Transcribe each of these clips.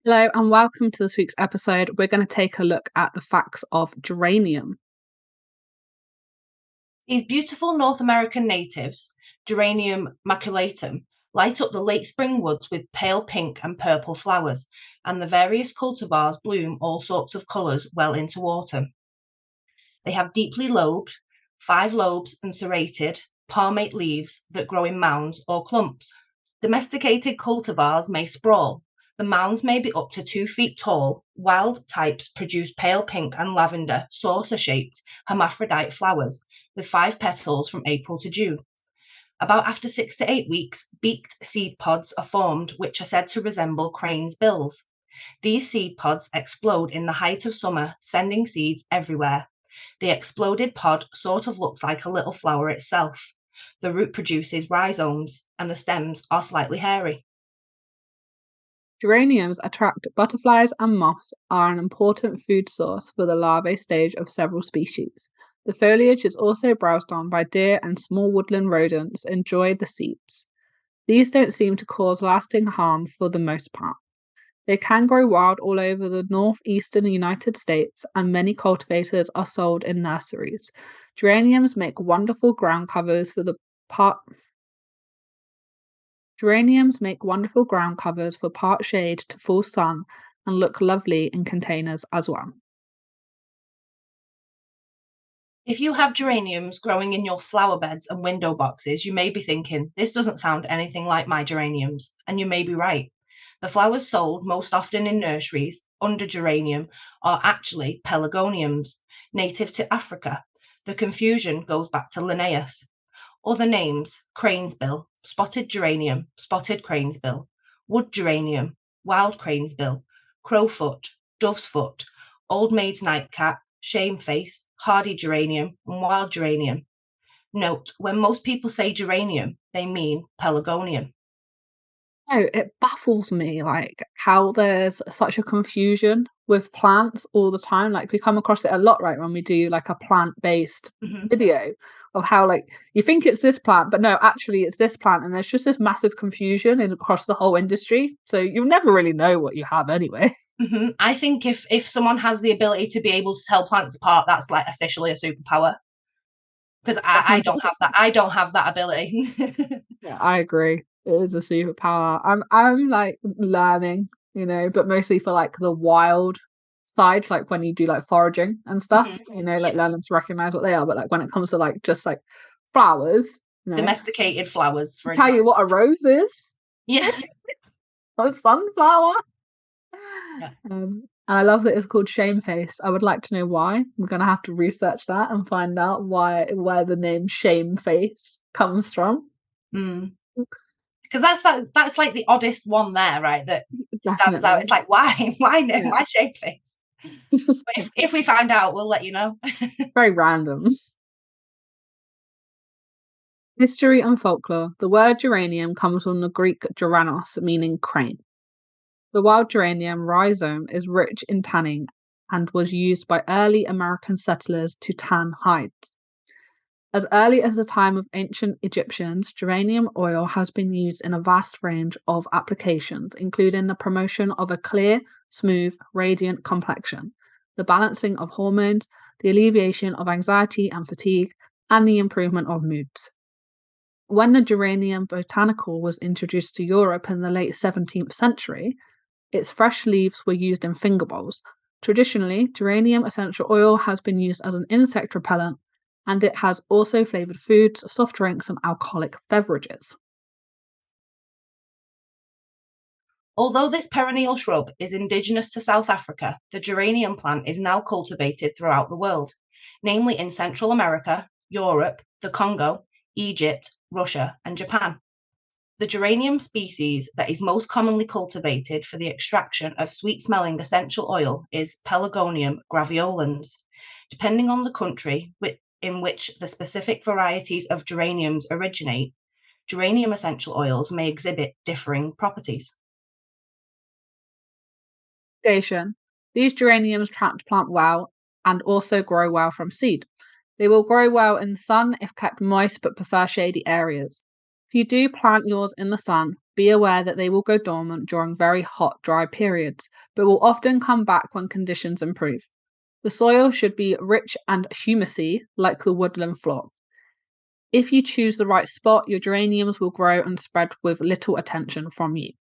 Hello and welcome to this week's episode. We're going to take a look at the facts of geranium. These beautiful North American natives, Geranium maculatum, light up the late spring woods with pale pink and purple flowers, and the various cultivars bloom all sorts of colours well into autumn. They have deeply lobed, 5 lobes and serrated, palmate leaves that grow in mounds or clumps. Domesticated cultivars may sprawl. The mounds may be up to 2 feet tall. Wild types produce pale pink and lavender, saucer-shaped, hermaphrodite flowers with 5 petals from April to June. About after 6 to 8 weeks, beaked seed pods are formed, which are said to resemble cranes' bills. These seed pods explode in the height of summer, sending seeds everywhere. The exploded pod sort of looks like a little flower itself. The root produces rhizomes, and the stems are slightly hairy. Geraniums attract butterflies and moths are an important food source for the larvae stage of several species. The foliage is also browsed on by deer and small woodland rodents enjoy the seeds. These don't seem to cause lasting harm for the most part. They can grow wild all over the northeastern United States, and many cultivators are sold in nurseries. Geraniums make wonderful ground covers for part shade to full sun and look lovely in containers as well. If you have geraniums growing in your flower beds and window boxes, you may be thinking, this doesn't sound anything like my geraniums, and you may be right. The flowers sold most often in nurseries under geranium are actually pelargoniums, native to Africa. The confusion goes back to Linnaeus. Other names: cranesbill, spotted geranium, spotted cranesbill, wood geranium, wild cranesbill, crowfoot, dove's foot, old maid's nightcap, shameface, hardy geranium, and wild geranium. Note, when most people say geranium, they mean pelargonium. No, it baffles me like how there's such a confusion with plants all the time. Like we come across it a lot, right, when we do like a plant-based video of how like you think it's this plant, but no, actually it's this plant, and there's just this massive confusion across the whole industry. So you'll never really know what you have anyway. I think if someone has the ability to be able to tell plants apart, that's like officially a superpower. Because I don't have that. I don't have that ability. Yeah, I agree. It is a superpower. I'm like learning, but mostly for like the wild side, like when you do like foraging and stuff, like learning to recognize what they are. But like when it comes to like just like flowers, Domesticated flowers, for tell example. you what a rose is. Yeah. A sunflower. Yeah. I love that it's called Shamefaced. I would like to know why. We're gonna have to research that and find out where the name Shameface comes from. Because that's like the oddest one there, right? That stands out. It's like, why? Why shapeface? If we find out, we'll let you know. Very random. History and folklore. The word geranium comes from the Greek geranos, meaning crane. The wild geranium rhizome is rich in tannin and was used by early American settlers to tan hides. As early as the time of ancient Egyptians, geranium oil has been used in a vast range of applications, including the promotion of a clear, smooth, radiant complexion, the balancing of hormones, the alleviation of anxiety and fatigue, and the improvement of moods. When the geranium botanical was introduced to Europe in the late 17th century, its fresh leaves were used in finger bowls. Traditionally, geranium essential oil has been used as an insect repellent, and it has also flavoured foods, soft drinks, and alcoholic beverages. Although this perennial shrub is indigenous to South Africa, the geranium plant is now cultivated throughout the world, namely in Central America, Europe, the Congo, Egypt, Russia, and Japan. The geranium species that is most commonly cultivated for the extraction of sweet-smelling essential oil is Pelargonium graveolens. Depending on the country in which the specific varieties of geraniums originate, geranium essential oils may exhibit differing properties. Propagation. These geraniums transplant well and also grow well from seed. They will grow well in the sun if kept moist but prefer shady areas. If you do plant yours in the sun, be aware that they will go dormant during very hot, dry periods, but will often come back when conditions improve. The soil should be rich and humusy, like the woodland floor. If you choose the right spot, your geraniums will grow and spread with little attention from you.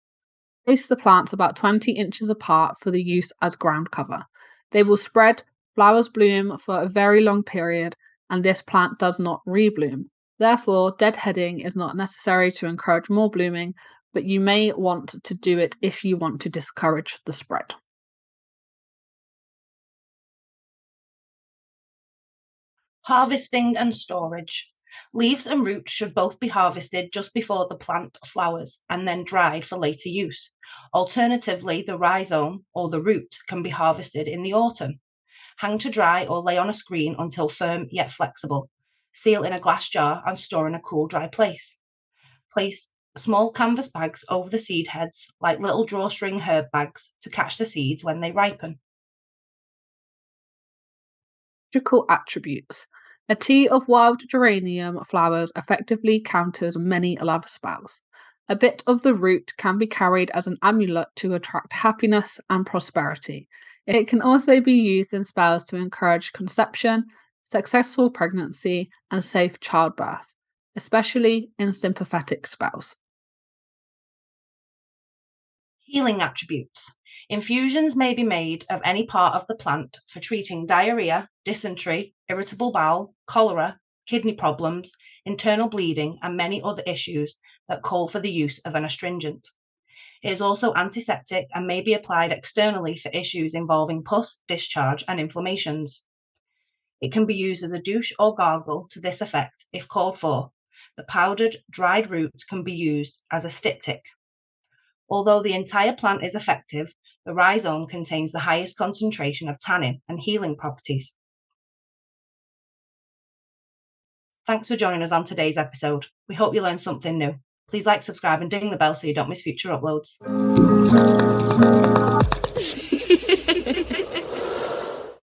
Place the plants about 20 inches apart for the use as ground cover. They will spread, flowers bloom for a very long period, and this plant does not rebloom. Therefore, deadheading is not necessary to encourage more blooming, but you may want to do it if you want to discourage the spread. Harvesting and storage. Leaves and roots should both be harvested just before the plant flowers and then dried for later use. Alternatively, the rhizome or the root can be harvested in the autumn. Hang to dry or lay on a screen until firm yet flexible. Seal in a glass jar and store in a cool, dry place. Place small canvas bags over the seed heads, like little drawstring herb bags, to catch the seeds when they ripen. Magical attributes. A tea of wild geranium flowers effectively counters many love spells. A bit of the root can be carried as an amulet to attract happiness and prosperity. It can also be used in spells to encourage conception, successful pregnancy, and safe childbirth, especially in sympathetic spells. Healing attributes. Infusions may be made of any part of the plant for treating diarrhea, dysentery, irritable bowel, cholera, kidney problems, internal bleeding, and many other issues that call for the use of an astringent. It is also antiseptic and may be applied externally for issues involving pus, discharge, and inflammations. It can be used as a douche or gargle to this effect if called for. The powdered, dried root can be used as a styptic. Although the entire plant is effective, the rhizome contains the highest concentration of tannin and healing properties. Thanks for joining us on today's episode. We hope you learned something new. Please like, subscribe, and ding the bell so you don't miss future uploads.